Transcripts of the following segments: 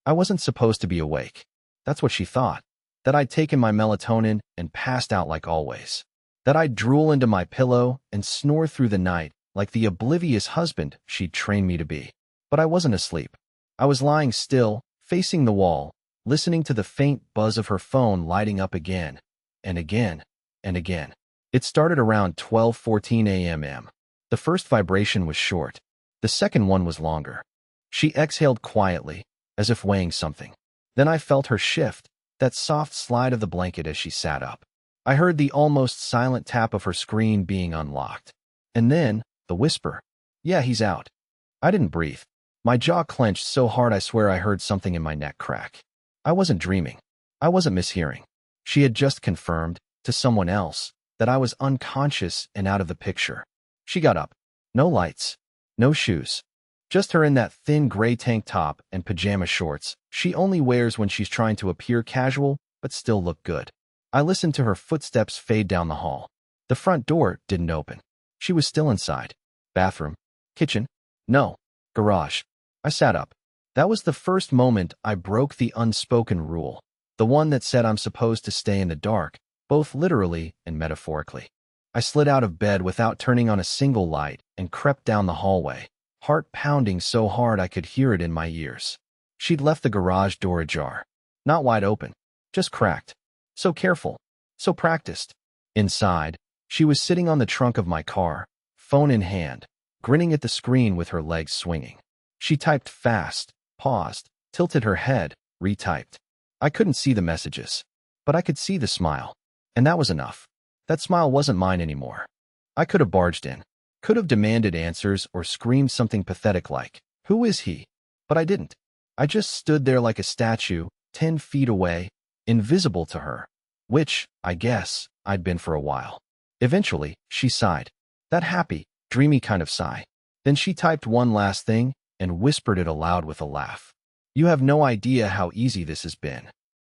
I wasn't supposed to be awake. That's what she thought. That I'd taken my melatonin and passed out like always. That I'd drool into my pillow and snore through the night like the oblivious husband she'd trained me to be. But I wasn't asleep. I was lying still, facing the wall, listening to the faint buzz of her phone lighting up again, and again, and again. It started around 12:14 a.m. The first vibration was short. The second one was longer. She exhaled quietly, as if weighing something. Then I felt her shift, that soft slide of the blanket as she sat up. I heard the almost silent tap of her screen being unlocked. And then, the whisper, "Yeah, he's out." I didn't breathe. My jaw clenched so hard I swear I heard something in my neck crack. I wasn't dreaming. I wasn't mishearing. She had just confirmed, to someone else, that I was unconscious and out of the picture. She got up. No lights. No shoes. Just her in that thin gray tank top and pajama shorts she only wears when she's trying to appear casual but still look good. I listened to her footsteps fade down the hall. The front door didn't open. She was still inside. Bathroom? Kitchen? No. Garage. I sat up. That was the first moment I broke the unspoken rule, the one that said I'm supposed to stay in the dark, both literally and metaphorically. I slid out of bed without turning on a single light and crept down the hallway, heart pounding so hard I could hear it in my ears. She'd left the garage door ajar. Not wide open, just cracked. So careful, so practiced. Inside, she was sitting on the trunk of my car, phone in hand, grinning at the screen with her legs swinging. She typed fast, paused, tilted her head, retyped. I couldn't see the messages, but I could see the smile. And that was enough. That smile wasn't mine anymore. I could have barged in, could have demanded answers or screamed something pathetic like, "Who is he?" But I didn't. I just stood there like a statue, 10 feet away, invisible to her, which, I guess, I'd been for a while. Eventually, she sighed. That happy, dreamy kind of sigh. Then she typed one last thing and whispered it aloud with a laugh. "You have no idea how easy this has been."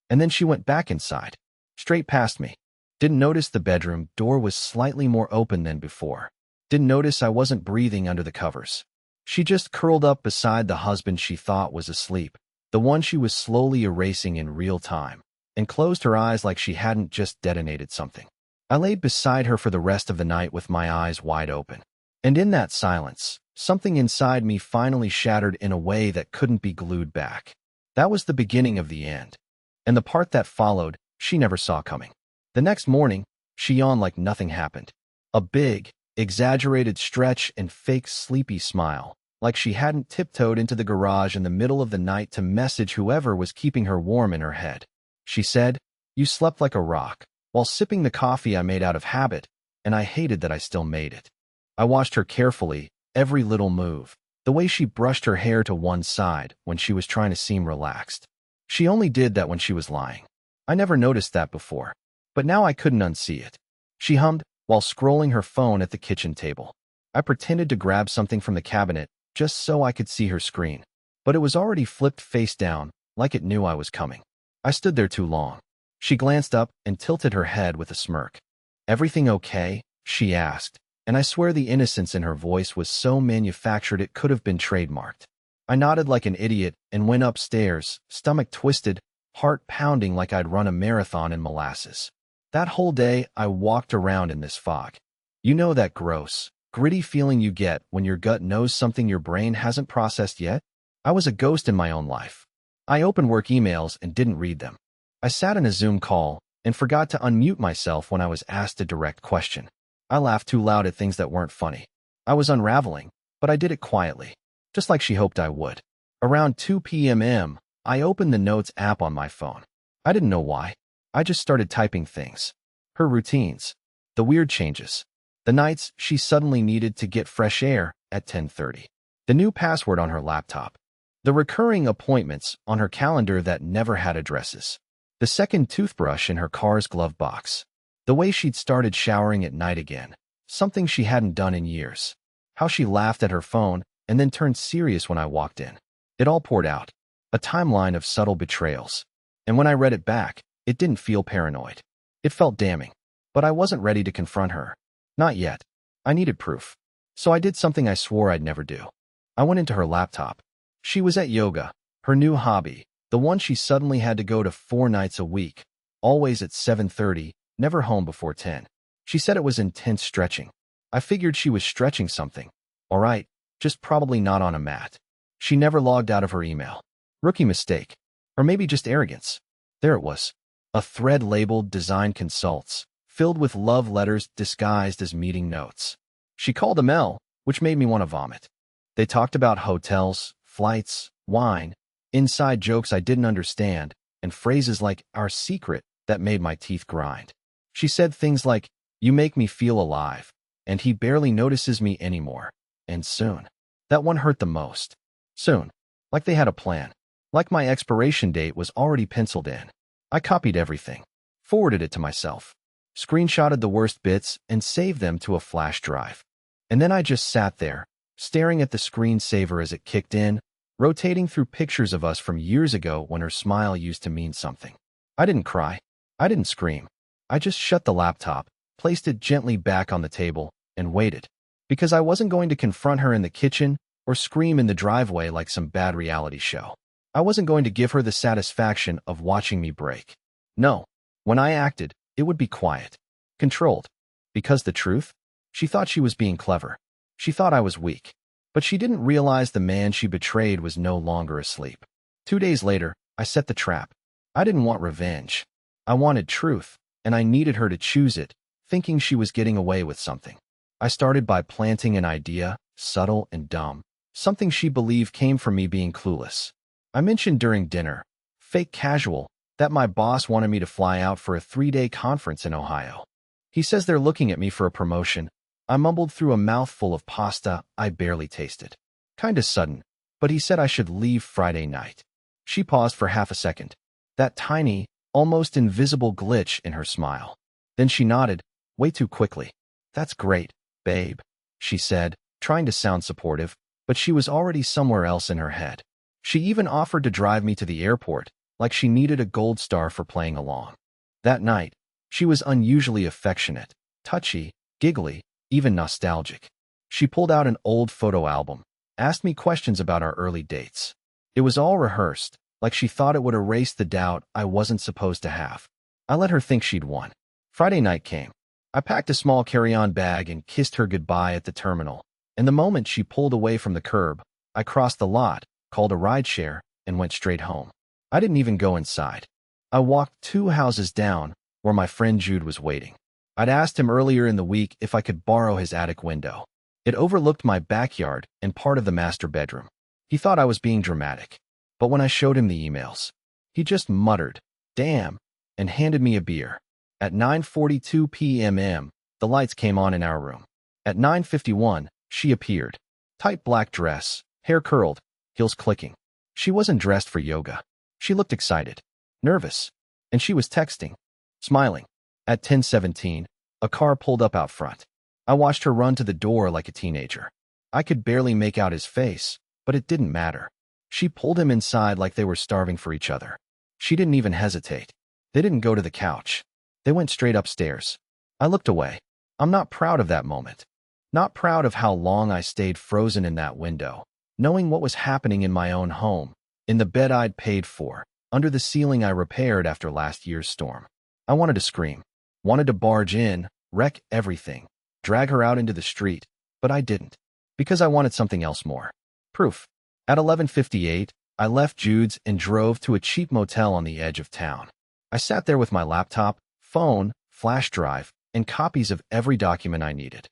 And then she went back inside, straight past me. Didn't notice the bedroom door was slightly more open than before. Didn't notice I wasn't breathing under the covers. She just curled up beside the husband she thought was asleep, the one she was slowly erasing in real time, and closed her eyes like she hadn't just detonated something. I laid beside her for the rest of the night with my eyes wide open. And in that silence, something inside me finally shattered in a way that couldn't be glued back. That was the beginning of the end. And the part that followed, she never saw coming. The next morning, she yawned like nothing happened. A big, exaggerated stretch and fake sleepy smile, like she hadn't tiptoed into the garage in the middle of the night to message whoever was keeping her warm in her head. She said, "You slept like a rock," while sipping the coffee I made out of habit, and I hated that I still made it. I watched her carefully, every little move, the way she brushed her hair to one side when she was trying to seem relaxed. She only did that when she was lying. I never noticed that before. But now I couldn't unsee it. She hummed while scrolling her phone at the kitchen table. I pretended to grab something from the cabinet just so I could see her screen. But it was already flipped face down, like it knew I was coming. I stood there too long. She glanced up and tilted her head with a smirk. "Everything okay?" she asked, and I swear the innocence in her voice was so manufactured it could have been trademarked. I nodded like an idiot and went upstairs, stomach twisted, heart pounding like I'd run a marathon in molasses. That whole day, I walked around in this fog. You know that gross, gritty feeling you get when your gut knows something your brain hasn't processed yet? I was a ghost in my own life. I opened work emails and didn't read them. I sat in a Zoom call and forgot to unmute myself when I was asked a direct question. I laughed too loud at things that weren't funny. I was unraveling, but I did it quietly, just like she hoped I would. Around 2 p.m., I opened the Notes app on my phone. I didn't know why. I just started typing things. Her routines. The weird changes. The nights she suddenly needed to get fresh air at 10:30. The new password on her laptop. The recurring appointments on her calendar that never had addresses. The second toothbrush in her car's glove box. The way she'd started showering at night again. Something she hadn't done in years. How she laughed at her phone and then turned serious when I walked in. It all poured out. A timeline of subtle betrayals. And when I read it back, it didn't feel paranoid. It felt damning. But I wasn't ready to confront her. Not yet. I needed proof. So I did something I swore I'd never do. I went into her laptop. She was at yoga, her new hobby, The one she suddenly had to go to 4 nights a week, always at 7:30, never home before 10. She said it was intense stretching. I figured she was stretching something. All right, just probably not on a mat. She never logged out of her email. Rookie mistake. Or maybe just arrogance. There it was. A thread labeled Design Consults, filled with love letters disguised as meeting notes. She called them L, which made me want to vomit. They talked about hotels, flights, wine, inside jokes I didn't understand, and phrases like our secret that made my teeth grind. She said things like, "You make me feel alive," and "He barely notices me anymore," and "soon." That one hurt the most. Soon. Like they had a plan. Like my expiration date was already penciled in. I copied everything, forwarded it to myself, screenshotted the worst bits, and saved them to a flash drive. And then I just sat there, staring at the screensaver as it kicked in, rotating through pictures of us from years ago when her smile used to mean something. I didn't cry. I didn't scream. I just shut the laptop, placed it gently back on the table, and waited. Because I wasn't going to confront her in the kitchen or scream in the driveway like some bad reality show. I wasn't going to give her the satisfaction of watching me break. No, when I acted, it would be quiet, controlled. Because the truth? She thought she was being clever. She thought I was weak. But she didn't realize the man she betrayed was no longer asleep. 2 days later, I set the trap. I didn't want revenge. I wanted truth, and I needed her to choose it, thinking she was getting away with something. I started by planting an idea, subtle and dumb, something she believed came from me being clueless. I mentioned during dinner, fake casual, that my boss wanted me to fly out for a 3-day conference in Ohio. He says they're looking at me for a promotion. I mumbled through a mouthful of pasta I barely tasted. Kinda sudden, but he said I should leave Friday night. She paused for half a second. That tiny, almost invisible glitch in her smile. Then she nodded, way too quickly. "That's great, babe," she said, trying to sound supportive, but she was already somewhere else in her head. She even offered to drive me to the airport, like she needed a gold star for playing along. That night, she was unusually affectionate, touchy, giggly, even nostalgic. She pulled out an old photo album, asked me questions about our early dates. It was all rehearsed, like she thought it would erase the doubt I wasn't supposed to have. I let her think she'd won. Friday night came. I packed a small carry-on bag and kissed her goodbye at the terminal. And the moment she pulled away from the curb, I crossed the lot, called a rideshare, and went straight home. I didn't even go inside. I walked 2 houses down, where my friend Jude was waiting. I'd asked him earlier in the week if I could borrow his attic window. It overlooked my backyard and part of the master bedroom. He thought I was being dramatic. But when I showed him the emails, he just muttered, "Damn," and handed me a beer. At 9:42 p.m., the lights came on in our room. At 9:51, she appeared. Tight black dress, hair curled, heels clicking. She wasn't dressed for yoga. She looked excited, nervous, and she was texting, smiling. At 10:17, a car pulled up out front. I watched her run to the door like a teenager. I could barely make out his face, but it didn't matter. She pulled him inside like they were starving for each other. She didn't even hesitate. They didn't go to the couch. They went straight upstairs. I looked away. I'm not proud of that moment. Not proud of how long I stayed frozen in that window, knowing what was happening in my own home, in the bed I'd paid for, under the ceiling I repaired after last year's storm. I wanted to scream, wanted to barge in, wreck everything, drag her out into the street, but I didn't, because I wanted something else more. Proof. At 11:58, I left Jude's and drove to a cheap motel on the edge of town. I sat there with my laptop, phone, flash drive, and copies of every document I needed.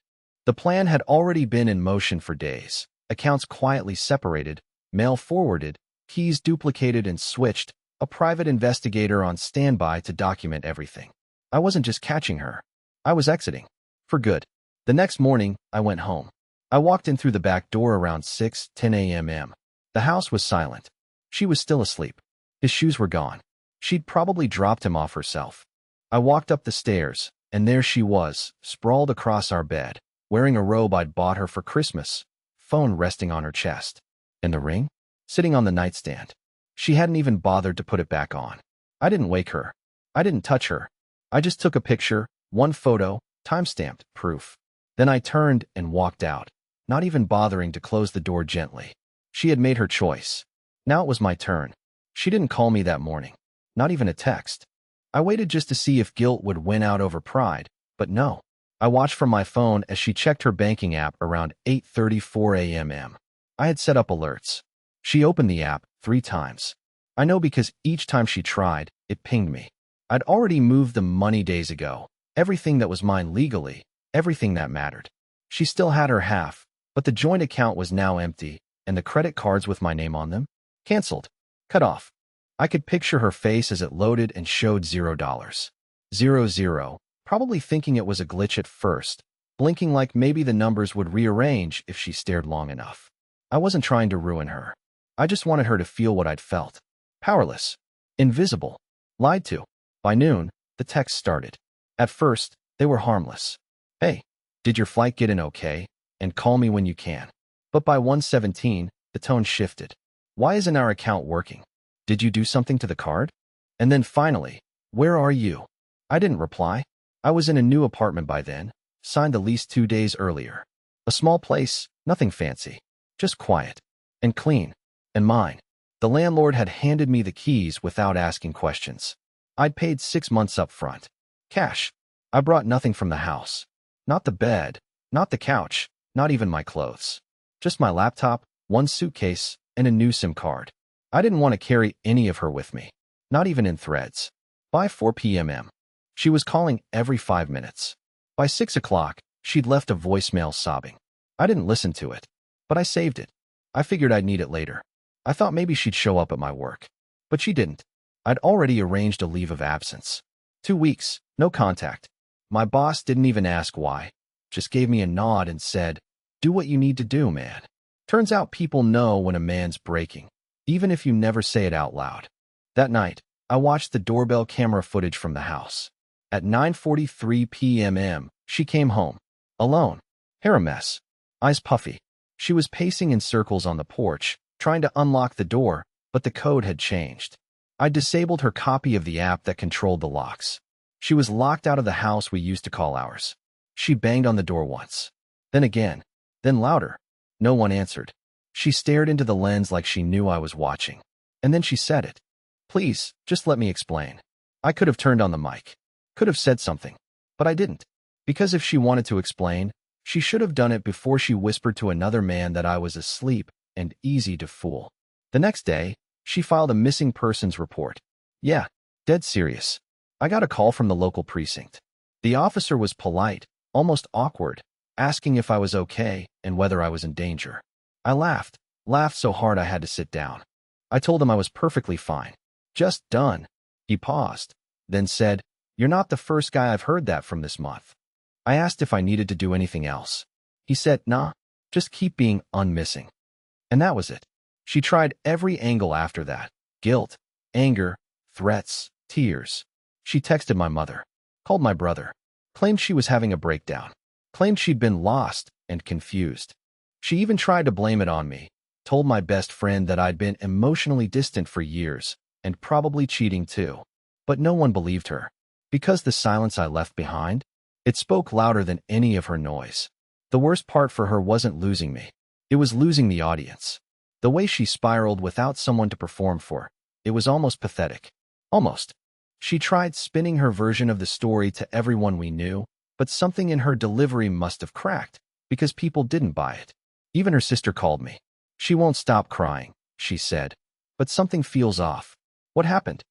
The plan had already been in motion for days, accounts quietly separated, mail forwarded, keys duplicated and switched, a private investigator on standby to document everything. I wasn't just catching her. I was exiting. For good. The next morning, I went home. I walked in through the back door around 6:10 a.m. The house was silent. She was still asleep. His shoes were gone. She'd probably dropped him off herself. I walked up the stairs, and there she was, sprawled across our bed, wearing a robe I'd bought her for Christmas, phone resting on her chest. And the ring? Sitting on the nightstand. She hadn't even bothered to put it back on. I didn't wake her. I didn't touch her. I just took a picture, one photo, time-stamped, proof. Then I turned and walked out, not even bothering to close the door gently. She had made her choice. Now it was my turn. She didn't call me that morning. Not even a text. I waited just to see if guilt would win out over pride, but no. I watched from my phone as she checked her banking app around 8:34 a.m. I had set up alerts. She opened the app 3 times. I know because each time she tried, it pinged me. I'd already moved the money days ago. Everything that was mine legally, everything that mattered. She still had her half, but the joint account was now empty, and the credit cards with my name on them? Canceled. Cut off. I could picture her face as it loaded and showed $0. 00, probably thinking it was a glitch at first, blinking like maybe the numbers would rearrange if she stared long enough. I wasn't trying to ruin her. I just wanted her to feel what I'd felt. Powerless. Invisible. Lied to. By noon, the texts started. At first, they were harmless. Hey, did your flight get in okay? And call me when you can. But by 1:17, the tone shifted. Why isn't our account working? Did you do something to the card? And then finally, where are you? I didn't reply. I was in a new apartment by then, signed the lease 2 days earlier. A small place, nothing fancy, just quiet and clean, and mine. The landlord had handed me the keys without asking questions. I'd paid 6 months up front. Cash. I brought nothing from the house. Not the bed, not the couch, not even my clothes. Just my laptop, one suitcase, and a new SIM card. I didn't want to carry any of her with me, not even in threads. By 4 p.m. She was calling every 5 minutes. By 6 o'clock, she'd left a voicemail sobbing. I didn't listen to it, but I saved it. I figured I'd need it later. I thought maybe she'd show up at my work, but she didn't. I'd already arranged a leave of absence. 2 weeks, no contact. My boss didn't even ask why, just gave me a nod and said, "Do what you need to do, man." Turns out people know when a man's breaking, even if you never say it out loud. That night, I watched the doorbell camera footage from the house. At 9:43 p.m., she came home, alone, hair a mess, eyes puffy. She was pacing in circles on the porch, trying to unlock the door, but the code had changed. I disabled her copy of the app that controlled the locks. She was locked out of the house we used to call ours. She banged on the door once, then again, then louder. No one answered. She stared into the lens like she knew I was watching. And then she said it. "Please, just let me explain." I could have turned on the mic, could have said something, but I didn't. Because if she wanted to explain, she should have done it before she whispered to another man that I was asleep and easy to fool. The next day, she filed a missing persons report. Yeah, dead serious. I got a call from the local precinct. The officer was polite, almost awkward, asking if I was okay and whether I was in danger. I laughed so hard I had to sit down. I told him I was perfectly fine. Just done. He paused, then said, "You're not the first guy I've heard that from this month." I asked if I needed to do anything else. He said, "Nah, just keep being unmissing." And that was it. She tried every angle after that. Guilt, anger, threats, tears. She texted my mother, called my brother, claimed she was having a breakdown, claimed she'd been lost and confused. She even tried to blame it on me, told my best friend that I'd been emotionally distant for years and probably cheating too. But no one believed her. Because the silence I left behind, it spoke louder than any of her noise. The worst part for her wasn't losing me. It was losing the audience. The way she spiraled without someone to perform for, it was almost pathetic. Almost. She tried spinning her version of the story to everyone we knew, but something in her delivery must have cracked, because people didn't buy it. Even her sister called me. "She won't stop crying," she said. "But something feels off." What happened?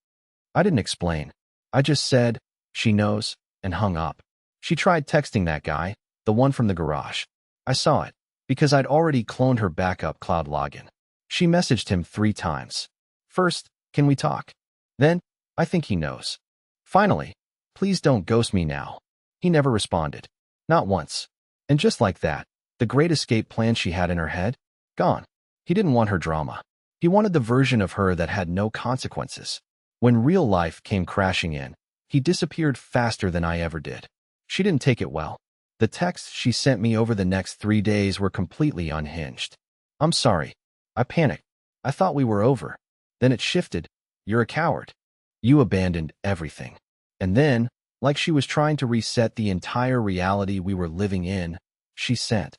I didn't explain. I just said, "She knows," and hung up. She tried texting that guy, the one from the garage. I saw it, because I'd already cloned her backup cloud login. She messaged him 3 times. First, "Can we talk?" Then, "I think he knows." Finally, "Please don't ghost me now." He never responded. Not once. And just like that, the great escape plan she had in her head, gone. He didn't want her drama. He wanted the version of her that had no consequences. When real life came crashing in, he disappeared faster than I ever did. She didn't take it well. The texts she sent me over the next 3 days were completely unhinged. "I'm sorry. I panicked. I thought we were over. Then it shifted. You're a coward. You abandoned everything." And then, like she was trying to reset the entire reality we were living in, she sent,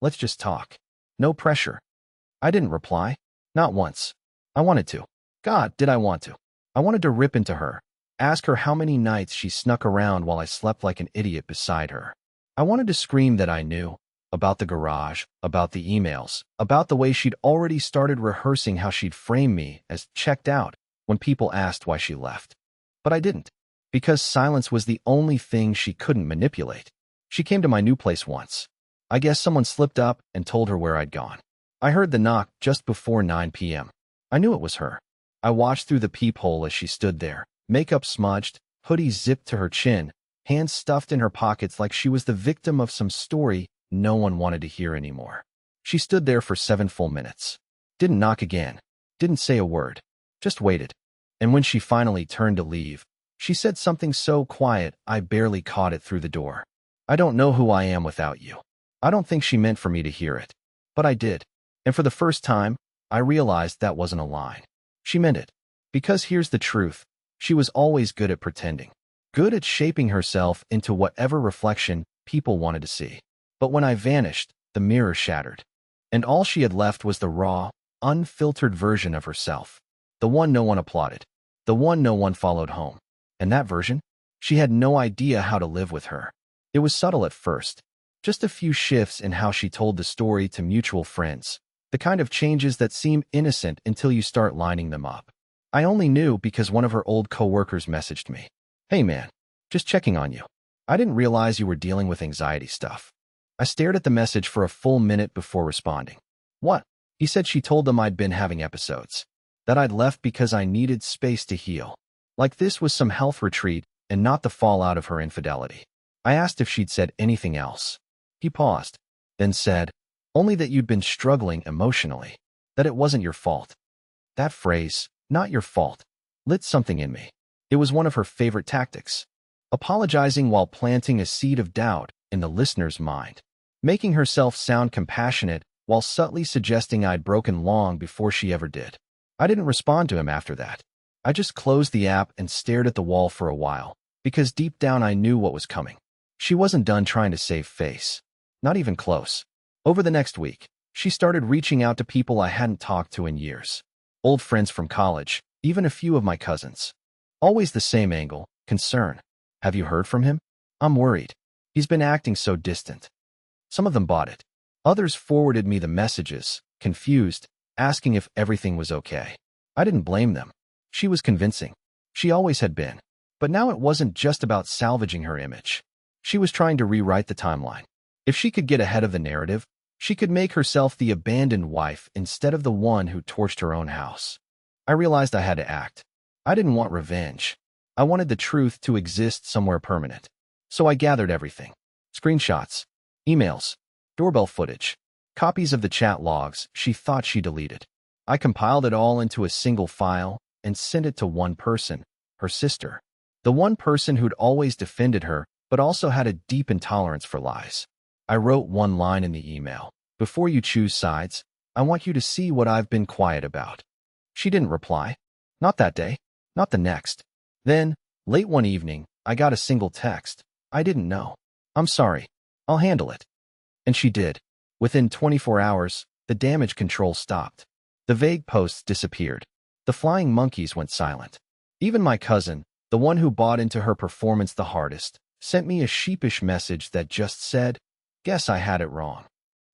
"Let's just talk. No pressure." I didn't reply. Not once. I wanted to. God, did I want to. I wanted to rip into her, ask her how many nights she snuck around while I slept like an idiot beside her. I wanted to scream that I knew, about the garage, about the emails, about the way she'd already started rehearsing how she'd frame me as checked out when people asked why she left. But I didn't, because silence was the only thing she couldn't manipulate. She came to my new place once. I guess someone slipped up and told her where I'd gone. I heard the knock just before 9 p.m. I knew it was her. I watched through the peephole as she stood there, makeup smudged, hoodie zipped to her chin, hands stuffed in her pockets like she was the victim of some story no one wanted to hear anymore. She stood there for 7 full minutes. Didn't knock again. Didn't say a word. Just waited. And when she finally turned to leave, she said something so quiet I barely caught it through the door. I don't know who I am without you. I don't think she meant for me to hear it. But I did. And for the first time, I realized that wasn't a line. She meant it. Because here's the truth. She was always good at pretending. Good at shaping herself into whatever reflection people wanted to see. But when I vanished, the mirror shattered. And all she had left was the raw, unfiltered version of herself. The one no one applauded. The one no one followed home. And that version? She had no idea how to live with her. It was subtle at first. Just a few shifts in how she told the story to mutual friends. The kind of changes that seem innocent until you start lining them up. I only knew because one of her old coworkers messaged me. Hey man, just checking on you. I didn't realize you were dealing with anxiety stuff. I stared at the message for a full minute before responding. What? He said she told them I'd been having episodes. That I'd left because I needed space to heal. Like this was some health retreat and not the fallout of her infidelity. I asked if she'd said anything else. He paused, then said, only that you'd been struggling emotionally. That it wasn't your fault. That phrase, not your fault, lit something in me. It was one of her favorite tactics. Apologizing while planting a seed of doubt in the listener's mind. Making herself sound compassionate while subtly suggesting I'd broken long before she ever did. I didn't respond to him after that. I just closed the app and stared at the wall for a while, because deep down I knew what was coming. She wasn't done trying to save face. Not even close. Over the next week, she started reaching out to people I hadn't talked to in years. Old friends from college, even a few of my cousins. Always the same angle, concern. Have you heard from him? I'm worried. He's been acting so distant. Some of them bought it. Others forwarded me the messages, confused, asking if everything was okay. I didn't blame them. She was convincing. She always had been. But now it wasn't just about salvaging her image. She was trying to rewrite the timeline. If she could get ahead of the narrative, she could make herself the abandoned wife instead of the one who torched her own house. I realized I had to act. I didn't want revenge. I wanted the truth to exist somewhere permanent. So I gathered everything. Screenshots, emails, doorbell footage, copies of the chat logs she thought she deleted. I compiled it all into a single file and sent it to one person, her sister. The one person who'd always defended her, but also had a deep intolerance for lies. I wrote one line in the email. Before you choose sides, I want you to see what I've been quiet about. She didn't reply. Not that day. Not the next. Then, late one evening, I got a single text. I didn't know. I'm sorry. I'll handle it. And she did. Within 24 hours, the damage control stopped. The vague posts disappeared. The flying monkeys went silent. Even my cousin, the one who bought into her performance the hardest, sent me a sheepish message that just said, "Guess I had it wrong."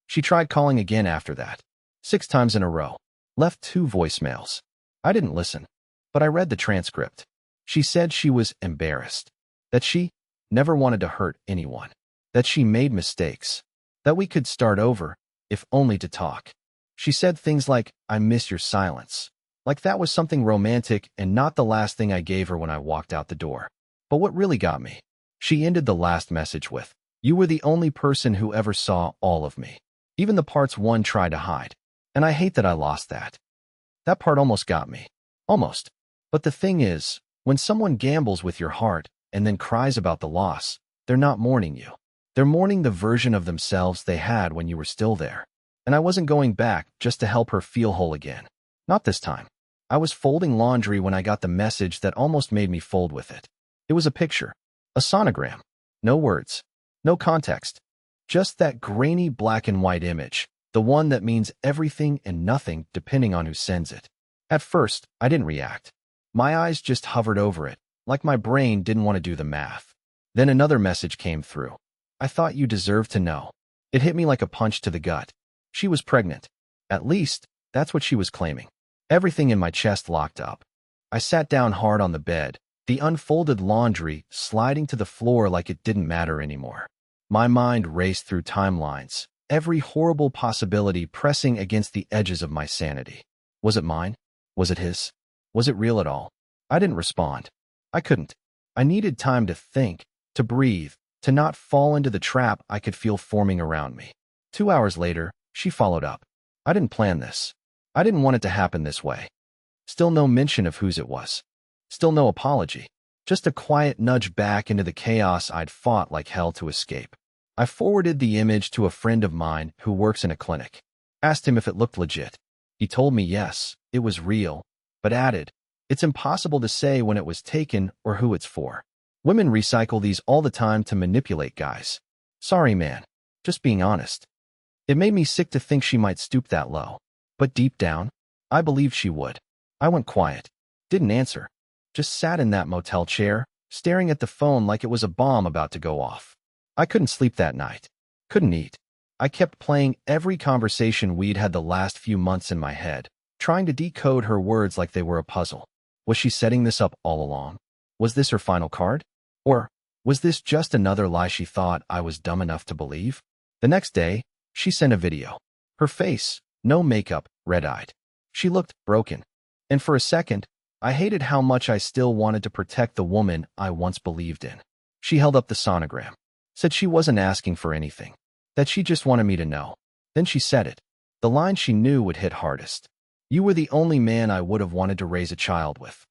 She tried calling again after that. 6 times in a row. Left 2 voicemails. I didn't listen, but I read the transcript. She said she was embarrassed. That she never wanted to hurt anyone. That she made mistakes. That we could start over, if only to talk. She said things like, "I miss your silence." Like that was something romantic and not the last thing I gave her when I walked out the door. But what really got me? She ended the last message with, "You were the only person who ever saw all of me. Even the parts one tried to hide. And I hate that I lost that." That part almost got me. Almost. But the thing is, when someone gambles with your heart and then cries about the loss, they're not mourning you. They're mourning the version of themselves they had when you were still there. And I wasn't going back just to help her feel whole again. Not this time. I was folding laundry when I got the message that almost made me fold with it. It was a picture. A sonogram. No words. No context. Just that grainy black and white image. The one that means everything and nothing depending on who sends it. At first, I didn't react. My eyes just hovered over it, like my brain didn't want to do the math. Then another message came through. I thought you deserved to know. It hit me like a punch to the gut. She was pregnant. At least, that's what she was claiming. Everything in my chest locked up. I sat down hard on the bed, the unfolded laundry sliding to the floor like it didn't matter anymore. My mind raced through timelines, every horrible possibility pressing against the edges of my sanity. Was it mine? Was it his? Was it real at all? I didn't respond. I couldn't. I needed time to think, to breathe, to not fall into the trap I could feel forming around me. 2 hours later, she followed up. I didn't plan this. I didn't want it to happen this way. Still no mention of whose it was. Still no apology. Just a quiet nudge back into the chaos I'd fought like hell to escape. I forwarded the image to a friend of mine who works in a clinic. Asked him if it looked legit. He told me yes, it was real, but added, it's impossible to say when it was taken or who it's for. Women recycle these all the time to manipulate guys. Sorry, man. Just being honest. It made me sick to think she might stoop that low. But deep down, I believed she would. I went quiet. Didn't answer. Just sat in that motel chair, staring at the phone like it was a bomb about to go off. I couldn't sleep that night. Couldn't eat. I kept playing every conversation we'd had the last few months in my head, trying to decode her words like they were a puzzle. Was she setting this up all along? Was this her final card? Or was this just another lie she thought I was dumb enough to believe? The next day, she sent a video. Her face, no makeup, red-eyed. She looked broken. And for a second, I hated how much I still wanted to protect the woman I once believed in. She held up the sonogram. Said she wasn't asking for anything. That she just wanted me to know. Then she said it. The line she knew would hit hardest. You were the only man I would have wanted to raise a child with.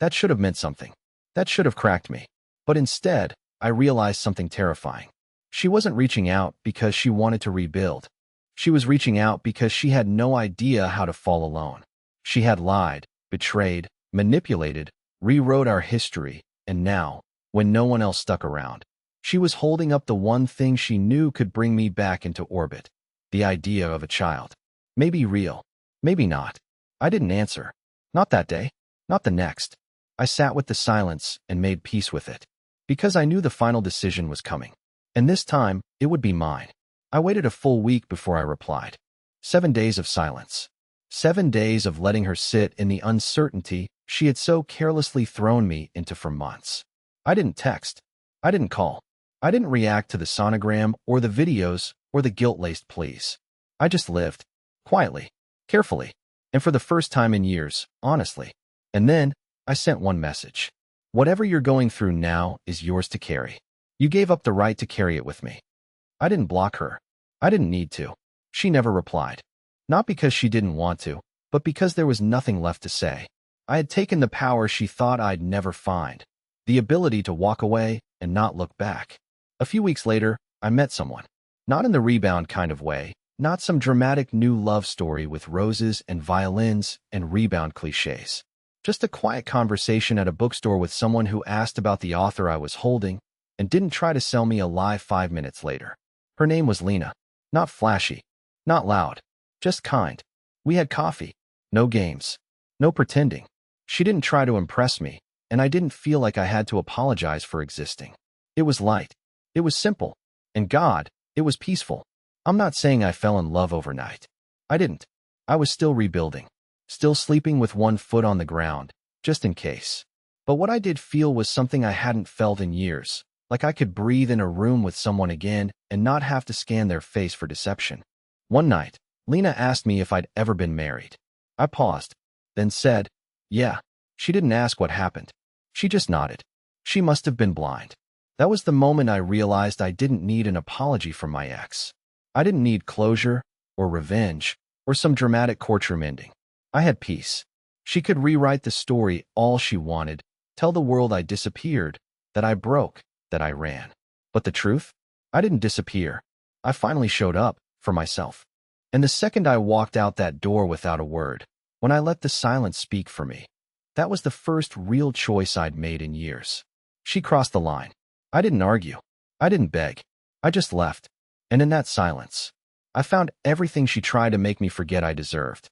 That should have meant something. That should have cracked me. But instead, I realized something terrifying. She wasn't reaching out because she wanted to rebuild. She was reaching out because she had no idea how to fall alone. She had lied, betrayed, manipulated, rewrote our history, and now, when no one else stuck around, she was holding up the one thing she knew could bring me back into orbit. The idea of a child. Maybe real. Maybe not. I didn't answer. Not that day. Not the next. I sat with the silence and made peace with it. Because I knew the final decision was coming. And this time, it would be mine. I waited a full week before I replied. 7 days of silence. 7 days of letting her sit in the uncertainty she had so carelessly thrown me into for months. I didn't text. I didn't call. I didn't react to the sonogram or the videos or the guilt-laced pleas. I just lived. Quietly. Carefully. And for the first time in years, honestly. And then, I sent one message. Whatever you're going through now is yours to carry. You gave up the right to carry it with me. I didn't block her. I didn't need to. She never replied. Not because she didn't want to, but because there was nothing left to say. I had taken the power she thought I'd never find. The ability to walk away and not look back. A few weeks later, I met someone. Not in the rebound kind of way, not some dramatic new love story with roses and violins and rebound cliches. Just a quiet conversation at a bookstore with someone who asked about the author I was holding and didn't try to sell me a lie 5 minutes later. Her name was Lena. Not flashy. Not loud. Just kind. We had coffee. No games. No pretending. She didn't try to impress me, and I didn't feel like I had to apologize for existing. It was light. It was simple. And God, it was peaceful. I'm not saying I fell in love overnight. I didn't. I was still rebuilding. Still sleeping with one foot on the ground, just in case. But what I did feel was something I hadn't felt in years, like I could breathe in a room with someone again and not have to scan their face for deception. One night, Lena asked me if I'd ever been married. I paused, then said, yeah. She didn't ask what happened. She just nodded. She must have been blind. That was the moment I realized I didn't need an apology from my ex. I didn't need closure, or revenge, or some dramatic courtroom ending. I had peace. She could rewrite the story all she wanted, tell the world I disappeared, that I broke, that I ran. But the truth? I didn't disappear. I finally showed up, for myself. And the second I walked out that door without a word, when I let the silence speak for me, that was the first real choice I'd made in years. She crossed the line. I didn't argue. I didn't beg. I just left. And in that silence, I found everything she tried to make me forget I deserved.